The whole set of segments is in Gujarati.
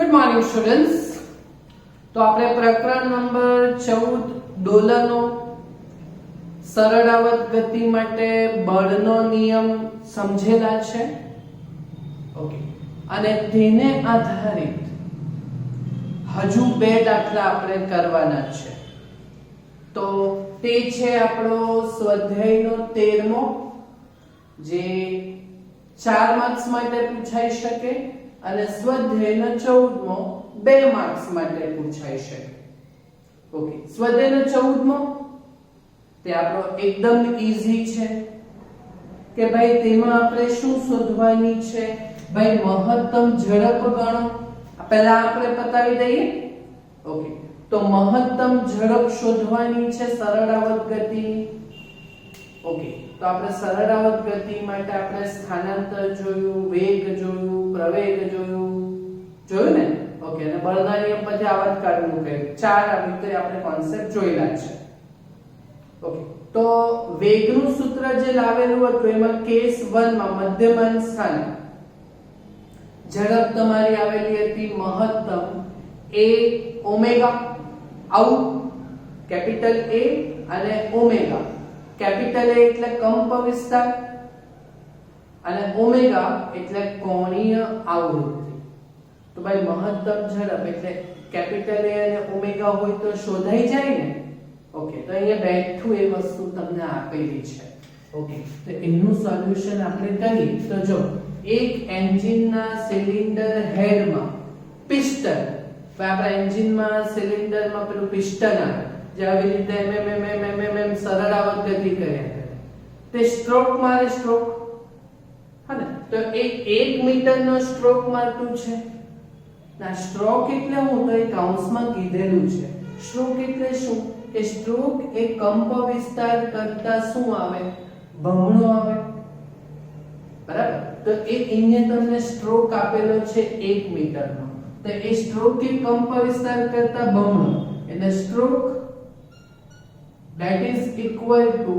Good morning students. તો આપણે પ્રકરણ નંબર 14 દોલનો સરળાવત ગતિ માટે બળનો નિયમ સમજેલા છે. ઓકે, અને તેને આધારિત હજુ બે દાખલા આપણે કરવાના છે. તો તે છે આપણો સ્વાધ્યાયનો 13મો, જે 4 માર્ક્સ માટે પૂછાઈ શકે, અને સ્વાધ્યાયનો 14મો 2 માર્ક્સ માટે પૂછાઈ શકે. ઓકે, સ્વાધ્યાયનો 14મો તે આપણો એકદમ ઈઝી છે કે ભાઈ તેમાં આપણે શું શોધવાની છે. ભાઈ મહત્તમ ઝડપ ગણો, પહેલા આપણે બતાવી દઈએ. ઓકે, તો મહત્તમ ઝડપ શોધવાની છે સરળાવત ગતિની. ઓકે, તો આપણે સરળાવત ગતિ માટે આપણે સ્થાનાંતર જોયું, વેગ જોયું, પ્રવેગ જોયું ને. ઓકે, અને બળના નિયમ પછી આવર્ત કાઢવું કહે. 4 આ રીતે આપણે કોન્સેપ્ટ જોયેલા છે. ઓકે, તો વેગનું સૂત્ર જે લાવેલું હતું એમાં કેસ 1 માં મધ્યમાન સ્થાને ઝડપ તમારી આવેલી હતી મહત્તમ a ઓમેગા. આવું કેપિટલ A અને ઓમેગા. કેપિટલ A એટલે કંપ વિસ્તાર અને ઓમેગા એટલે કોણીય આવૃત્તિ. તો ભાઈ મહત્તમ ઝડપ એટલે કેપિટલ A અને ઓમેગા હોય તો શોધાઈ જાય ને. ઓકે, તો અહીંયા બેઠું એ વસ્તુ તમને આપેલી છે. ઓકે, તો એનું સોલ્યુશન આપણે કરીએ. તો જો એક એન્જિનના સિલિન્ડર હેડમાં પિસ્ટન, આપણા એન્જિનમાં સિલિન્ડરમાં પેલું પિસ્ટન આવે જે આવી રીતે એમ સરળાવત ગતિ કરે, તે સ્ટ્રોક મારે સ્ટ્રોક. હા, તો એ 1 મીટરનો સ્ટ્રોક મારતું છે. ના, સ્ટ્રોક એટલે હું તો એ કૌંસમાં કીધેલું છે. સ્ટ્રોક એટલે શું? કે સ્ટ્રોક એ કંપ વિસ્તાર કરતા શું આવે? બમણો આવે. બરાબર? તો એ અહીંયા તમને સ્ટ્રોક આપેલો છે 1 મીટરનો. તો એ સ્ટ્રોક એ કંપ વિસ્તાર કરતા બમણો, એટલે stroke that is equal to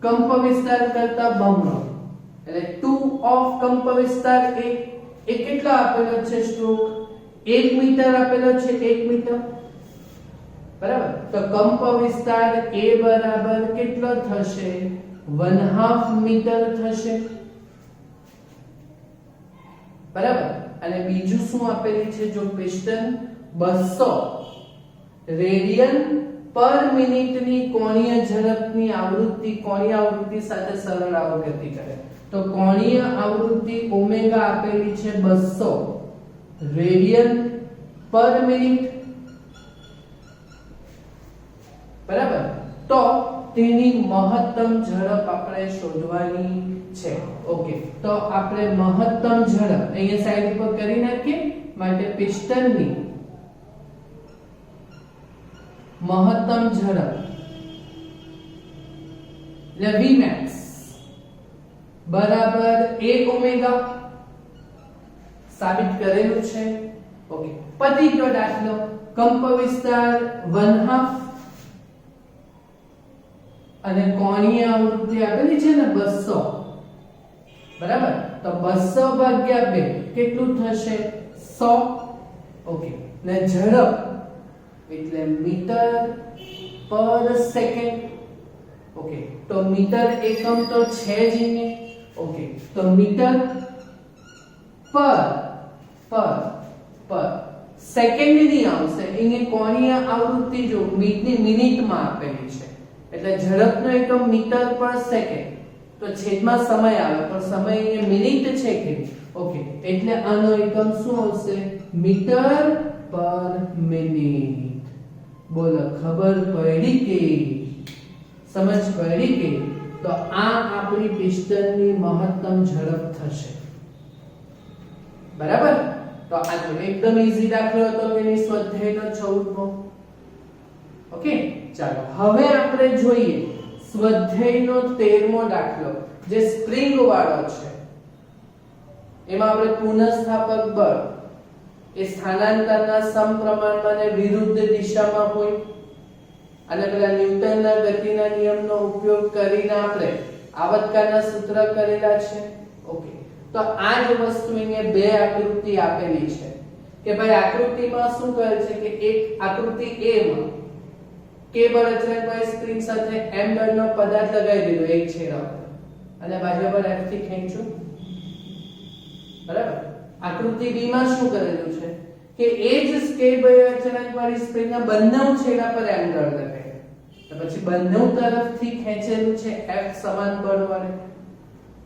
કંપ વિસ્તાર કરતા બમણો, એટલે 2 of કંપ વિસ્તાર એ કેટલો આપેલો છે? સ્ટ્રોક 1 મીટર આપેલો છે. 1 મીટર. બરાબર? તો કંપ વિસ્તાર a બરાબર કેટલો થશે? 1/2 મીટર થશે. બરાબર? અને બીજું શું આપેલી છે? જો પિસ્ટન 200 રેડિયન પર મિનિટની કોણીય ઝડપની કોણીય આવૃત્તિ સાથે સરળાવત ગતિ કરે, તો કોણીય આવૃત્તિ ઓમેગા આપેલી છે 200 રેડિયન પર મિનિટ. બરાબર? તો તેની મહત્તમ ઝડપ આપણે શોધવાની છે. ઓકે, તો આપણે મહત્તમ ઝડપ અહીંયા સાઈડ પર કરી નાખીએ. માટે પિસ્ટનની મહત્તમ ઝડપ એટલે Vmax બરાબર a ઓમેગા સાબિત કરેલું છે. ઓકે, પતી ગયો દાખલો. કંપ વિસ્તાર 1/2 અને કોણીય આવૃત્તિ આપેલી છે ને 200. બરાબર? તો 200 ભાગ્યા 2 કેટલું થશે? 100. ઓકે, ને ઝડપ એટલે મીટર પર સેકન્ડ. ઓકે, તો મીટર એકમ તો છે જ ને. ઓકે, તો મીટર પર સેકન્ડ ની આવશે. એની કોણીય આવૃત્તિ જો મિનિટમાં આપેલી છે, એટલે ઝડપનો એકમ મીટર પર સેકન્ડ. તો છેદમાં સમય આવે, પણ સમય અહીંયા મિનિટ છે કે. ઓકે, એટલે આનો એકમ શું આવશે? મીટર પર મિનિટ. બોલો, ખબર પડી કે? સમજ પડી કે? તો આ આપણી પિસ્ટનની મહત્તમ ઝડપ થશે. બરાબર? તો આ જો એકદમ ઈઝી દાખલો હતો એની સ્વાધ્યાયનો 14મો. ઓકે, ચાલો હવે આપણે જોઈએ સ્વાધ્યાયનો 13મો દાખલો, જે સ્પ્રિંગ વાળો છે. એમાં આપણે પુનઃસ્થાપક બળ એ સ્થાનાંતરના સમપ્રમાણમાં અને વિરુદ્ધ દિશામાં હોય, અને પેલા ન્યૂટનના ગતિના નિયમનો ઉપયોગ કરીને આપણે આવર્તકારના સૂત્ર કરેલા છે. ઓકે, તો આ જ વસ્તુ અહીંયા બે આકૃતિ આપેલી છે. કે ભાઈ આકૃતિમાં શું કહે છે કે એક આકૃતિ A માં K બળ અચળાંકવાળી સ્પ્રિંગ સાથે M બળનો પદાર્થ લગાવી દીધો એક છેડા પર અને બાહ્ય બળ F થી ખેંચ્યું, બરાબર. આકૃતિ B માં શું કરેલું છે કે એ જ K બળ અચળાંકવાળી સ્પ્રિંગના બંને છેડા પર M બળ લગાવ્યું, તો પછી બંને તરફથી ખેંચેલું છે F સમાન બળ વડે.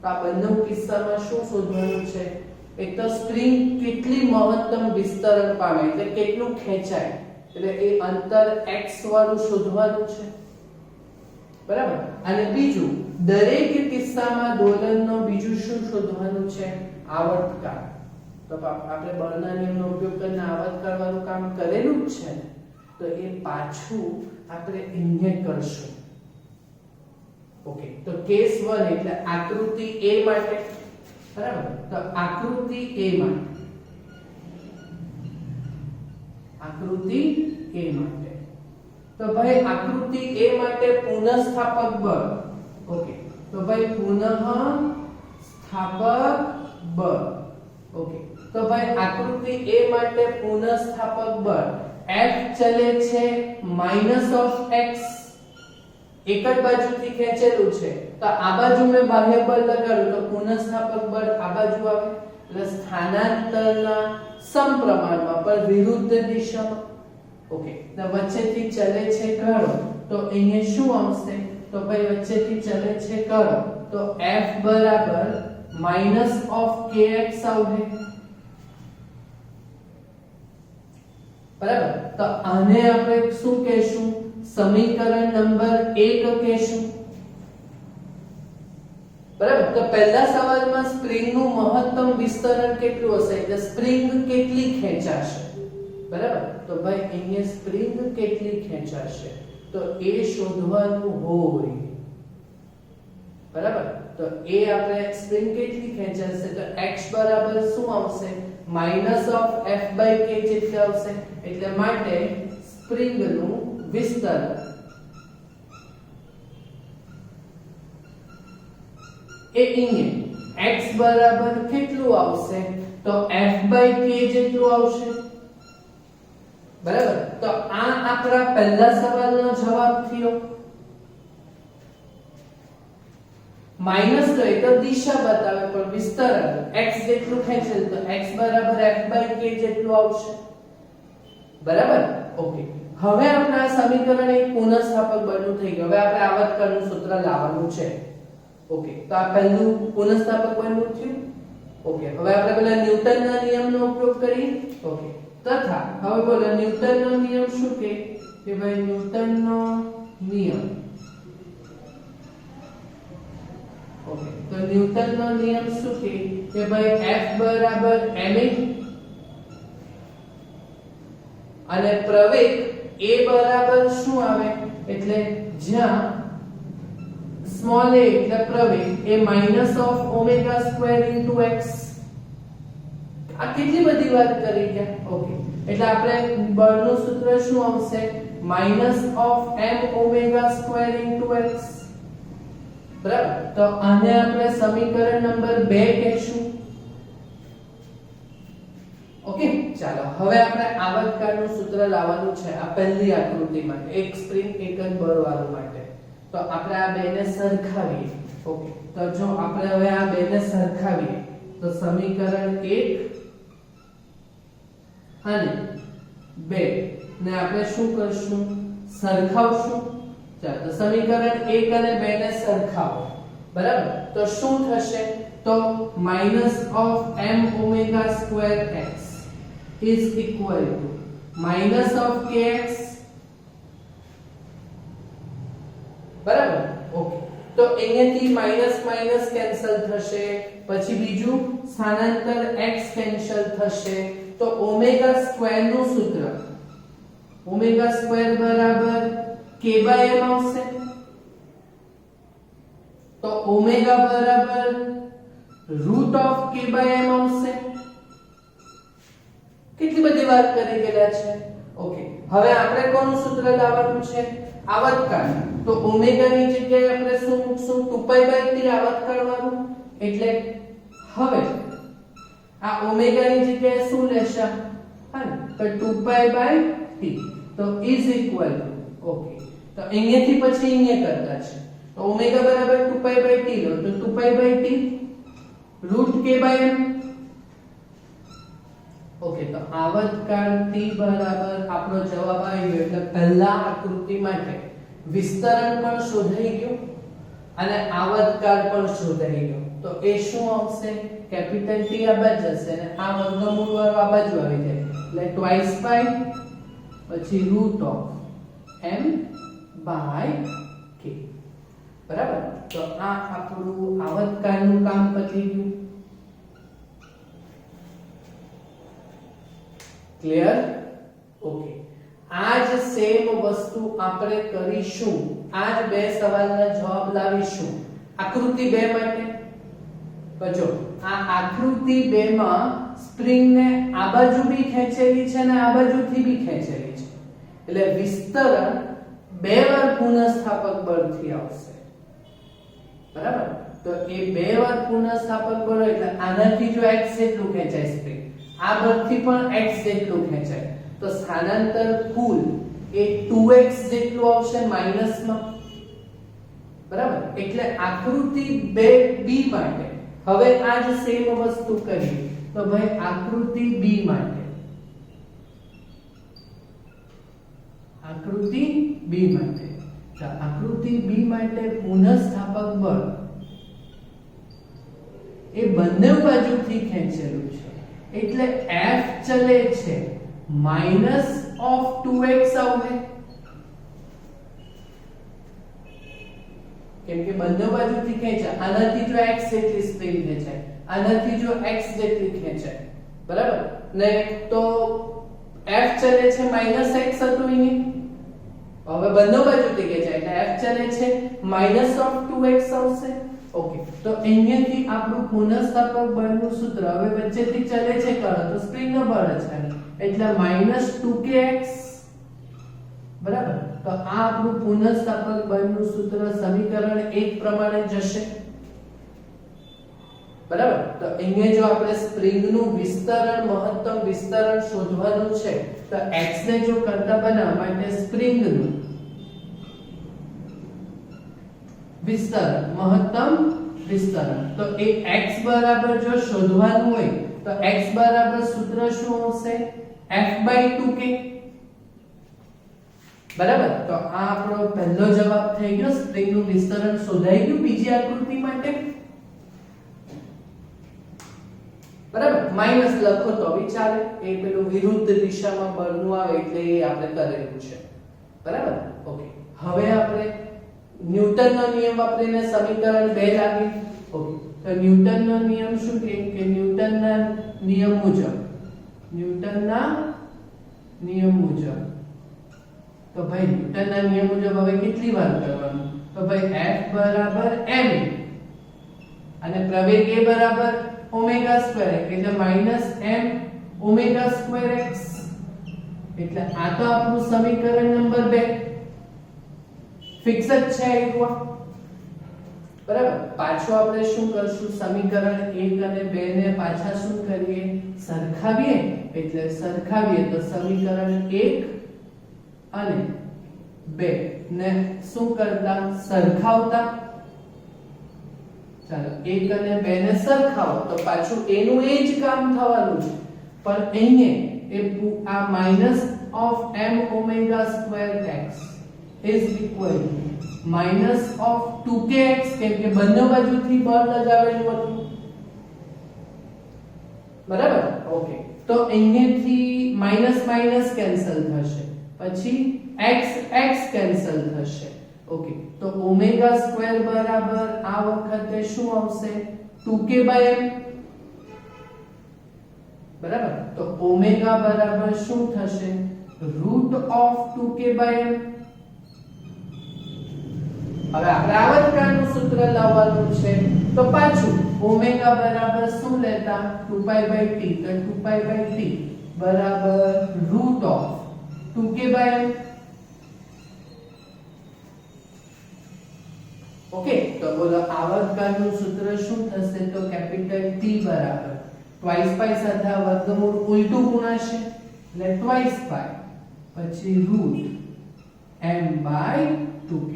તો આ બંને કિસ્સામાં શું શોધવાનું છે? એક તો સ્પ્રિંગ કેટલી મહત્તમ વિસ્તરણ પામે એટલે કેટલું ખેંચાય, એટલે એ અંતર x વાળું શોધવાનું છે, બરાબર. અને બીજું દરેક કિસ્સામાં દોલનનો બીજું શું શોધવાનું છે? આવર્તકાળ. તો આપણે બળના નિયમનો ઉપયોગ કરીને આવર્તકાળ વાળું કામ કરેલું જ છે, તો એ પાછું આપણે અહીંયા કરશું. ઓકે, તો કેસ 1 એટલે આકૃતિ A માટે, બરાબર. તો આકૃતિ A માટે તો ભાઈ આકૃતિ A માટે પુનઃસ્થાપક બળ. ઓકે, તો ભાઈ પુનઃસ્થાપક બળ. ઓકે, તો ભાઈ આકૃતિ A માટે પુનઃસ્થાપક બળ F ચલે છે -x, એક જ બાજુથી ખેંચેલું છે, તો આ બાજુ મેં બાહ્ય બળ લગાડ્યું તો પુનઃસ્થાપક બળ આ બાજુ આવે, એટલે સ્થાનાંતરના સમપ્રમાણમાં પણ વિરુદ્ધ દિશામાં. ઓકે, તો વચ્ચેથી ચલે છે કણ, તો અહીંયા શું આવશે? તો ભાઈ વચ્ચેથી ચલે છે કણ, તો F બરાબર -kx આવશે, બરાબર. તો આને આપણે શું કહેશું? સમીકરણ નંબર 1 કહેશું, બરાબર. તો પહેલા સવાલમાં સ્પ્રિંગનું મહત્તમ વિસ્તરણ કેટલું હશે એટલે સ્પ્રિંગ કેટલી ખેંચાશે, બરાબર. તો ભાઈ અહીંયા સ્પ્રિંગ કેટલી ખેંચાશે તો એ શોધવાનું હોય, બરાબર. તો એ આપણે સ્પ્રિંગ કેટલી ખેંચાશે તો x બરાબર શું આવશે? -f/k જેટલી આવશે, એટલે માટે સ્પ્રિંગનું વિસ્તરણ એ અહીંયા x બરાબર કેટલું આવશે તો f/k જેટલું આવશે, બરાબર. તો આ આપણા પહેલા સવાલનો જવાબ થયો. માઈનસ તો એ તો દિશા બતાવે પણ વિસ્તરણ x જેટલું ખેંચેલ તો x બરાબર f/k જેટલું આવશે, બરાબર. ઓકે, હવે આપણે આ સમીકરણ એક પુનઃસ્થાપક બળનું થઈ ગયું. હવે આપણે આવર્તકાળનું સૂત્ર લાવવાનું છે. ઓકે, તો આ પહેલું પુનઃસ્થાપક બળનું થયું. ઓકે, હવે આપણે પેલા ન્યૂટનના નિયમનો ઉપયોગ કરીએ. ઓકે, તથા હવે બોલો ન્યૂટનનો નિયમ શું કે ભાઈ ન્યૂટનનો નિયમ. ઓકે, તો ન્યૂટનનો નિયમ શું કે ભાઈ F બરાબર ma અને પ્રવેગ a બરાબર શું આવે એટલે જ્યાં સ્મોલ a એટલે પ્રવેગ એ -ω² x. આ કેટલી બધી વાત કરી ગયા. ઓકે, એટલે આપણે બળનું સૂત્ર શું આવશે? -mω² x, બરાબર. તો આને આપણે સમીકરણ નંબર 2 કહેશું. ઓકે, ચાલો હવે આપણે આવર્તકાળનું સૂત્ર લાવવાનું છે આ પહેલી આકૃતિ માટે, એક સ્પ્રિંગ એક જ બળવાળું માટે. તો આપણે આ બેને સરખાવીએ. ઓકે, તો જો આપણે હવે આ બેને સરખાવીએ તો સમીકરણ 1 અને 2 ને આપણે શું કરશું? સરખાવશું. ચાલો, તો સમીકરણ 1 અને 2 ને સરખાવો, બરાબર. તો શું થશે? તો -mω²x is equal to -kx, બરાબર. ઓકે, તો અહીંયાથી માઈનસ માઈનસ કેન્સલ થશે, પછી બીજું સ્થાનાંતર x કેન્સલ થશે, તો ω² નું સૂત્ર ω² બરાબર k/m આવશે. તો ω બરાબર √k/m આવશે. કેટલી બધી વાત કરી ગયા છે. ઓકે, હવે આપણે કોનું સૂત્ર લાવવાનું છે? આવર્તકાળ. તો ω ની જગ્યાએ આપણે શું મૂકશું? 2π/t આવર્તકાળ વાળું. એટલે હવે આ ω ની જગ્યાએ શું લેશે? હા તો 2π/t તો ઇઝ ઇક્વલ ટુ ઓકે તો અહીંયાથી પછી અહીંયા કરતા છે તો ઓમેગા બરાબર 2π/t લો તો 2π/t √k/m ઓકે તો આવર્તકાળ t બરાબર આપણો જવાબ આવી ગયો એટલે પહેલા આકૃતિ માટે વિસ્તરણ પણ શોધાઈ ગયું અને આવર્તકાળ પણ શોધાઈ ગયો તો એ શું આવશે કેપિટલ T આ બાજુ જશે અને આ વર્ગમૂળ વાળો આ બાજુ આવી જાય એટલે twice by પછી √m/k બરાબર તો આ આપણું આવર્તકાળનું કામ પતી ગયું ક્લિયર ઓકે આ જ સેમ વસ્તુ આપણે કરીશું આ જ બે સવાલના જવાબ લાવીશું આકૃતિ 2 માટે તો જો આ આકૃતિ 2 માં સ્પ્રિંગ ને આ બાજુ બી ખેંચેલી છે અને આ બાજુથી બી ખેંચેલી છે એટલે વિસ્તરણ બે વાર પુનઃસ્થાપક બળથી આવશે બરાબર તો એ બે વાર પુનઃસ્થાપક બળ એટલે આનાથી જો x જેટલું ખેંચાય સ્પ્રિંગ આ બળથી પણ x જેટલું ખેંચાય તો સ્થાનાંતર કુલ એ 2x જેટલું આવશે માઈનસમાં બરાબર એટલે આકૃતિ 2b માટે હવે આ જ સેમ વસ્તુ કરીએ તો ભાઈ આકૃતિ b માટે તો આકૃતિ b માટે પુનઃસ્થાપક બળ એ બંને બાજુથી ખેંચેલું છે એટલે F ચલે છે -2x આવશે કેમ કે બંને બાજુથી ખેંચાય આનાથી જો x જેટલી સ્પ્રિંગ ખેંચાય આનાથી જો x જેટલી ખેંચાય બરાબર ને તો F ચલે છે -x હતું અહીંયા હવે બંને બાજુથી ખેંચાય એટલે F ચલે છે -2x આવશે ઓકે તો અહીંયાથી આપણું પુનઃસ્થાપક બળનું સૂત્ર હવે વચ્ચેથી ચલે છે કરો તો સ્પ્રિંગનો બળ છે એટલે -2kx બરાબર તો આ આપણું પુનઃસ્થાપક બળનું સૂત્ર સમીકરણ 1 પ્રમાણે જશે બરાબર તો અહીંયા જો આપણે સ્પ્રિંગનું વિસ્તરણ મહત્તમ વિસ્તરણ શોધવાનું છે તો x ને જો કરતા બનાવવા માટે સ્પ્રિંગનું વિસ્તરણ મહત્તમ વિસ્તરણ તો એ x બરાબર જો શોધવાનું હોય તો x બરાબર સૂત્ર શું આવશે f/2k બરાબર તો આ આપણો પહેલો જવાબ થઈ ગયો સ્પ્રિંગનું વિસ્તરણ શોધાઈ ગયું બીજી આકૃતિ માટે બરાબર માઈનસ લખો તો બી ચાલે એ પેલું વિરુદ્ધ દિશામાં બળનું આવે એટલે એ આપણે કરેલું છે બરાબર ઓકે હવે આપણે ન્યૂટનનો નિયમ વાપરીને સમીકરણ 2 લાવીએ ઓકે તો ન્યૂટનનો નિયમ શું કહે કે ન્યૂટનના નિયમ મુજબ તો ભાઈ ન્યૂટનના નિયમ મુજબ હવે કેટલી વાર કરવાનું તો ભાઈ F બરાબર m અને પ્રવેગ a બરાબર ઓમેગા સ્ક્વેર એટલે -m ઓમેગા સ્ક્વેર x એટલે આ તો આપણું સમીકરણ નંબર 2 ફિક્સ જ છે એકવા બરાબર પાછો આપણે શું કરશું સમીકરણ 1 અને 2 ને પાછા શું કરીએ સરખાવીએ એટલે સરખાવીએ તો સમીકરણ 1 અને 2 ને શું કરતા સરખાવતા ચાલો 1 અને 2 ને સરખાવો તો પાછું એનું એ જ કામ થવાનું છે પણ અહીંયા એ આ -m omega square x is equal to -2kx કેમ કે બંને બાજુથી બળ લગાવેલું હતું બરાબર ઓકે તો અહીંયાથી માઈનસ માઈનસ કેન્સલ થશે પછી x કેન્સલ થશે ઓકે તો ઓમેગા સ્ક્વેર બરાબર આ વખતે શું આવશે 2k/m બરાબર તો ઓમેગા બરાબર શું થશે √2k/m હવે આપણે આવર્તકાળનું સૂત્ર લાવવાનું છે તો પાછું ઓમેગા બરાબર શું લેતા 2π/t તો 2π/t બરાબર √2k/m ઓકે તો બોલો આવર્તકાળનું સૂત્ર શું થશે તો કેપિટલ T બરાબર ટ્વાઇસ પાઈ સાથે વર્ગમૂળ ઉલટું ગુણાશે એટલે ટ્વાઇસ પાઈ પછી રૂટ m બાય 2k.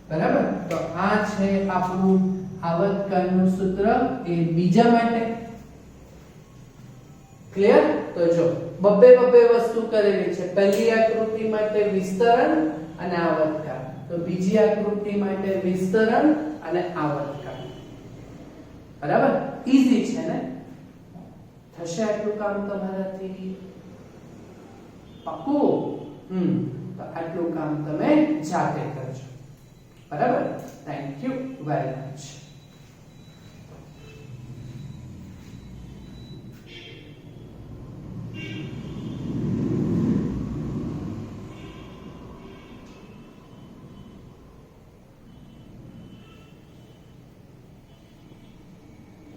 બરાબર. તો આ છે આપણું આવર્તકાળનું સૂત્ર એ બીજા માટે. ક્લિયર? તો જો બબ્બે વસ્તુ કરેલી છે. પહેલી આકૃતિ માટે વિસ્તરણ અને આવર્તકાળ, તો બીજી આકૃતિ માટે વિસ્તરણ અને આવર્તકાળ. બરાબર. ઈઝી છે ને? થશે આટલું કામ તમારાથી? પાક્કું? તો આટલું કામ તમે જાતે કરજો. બરાબર. Thank you very much.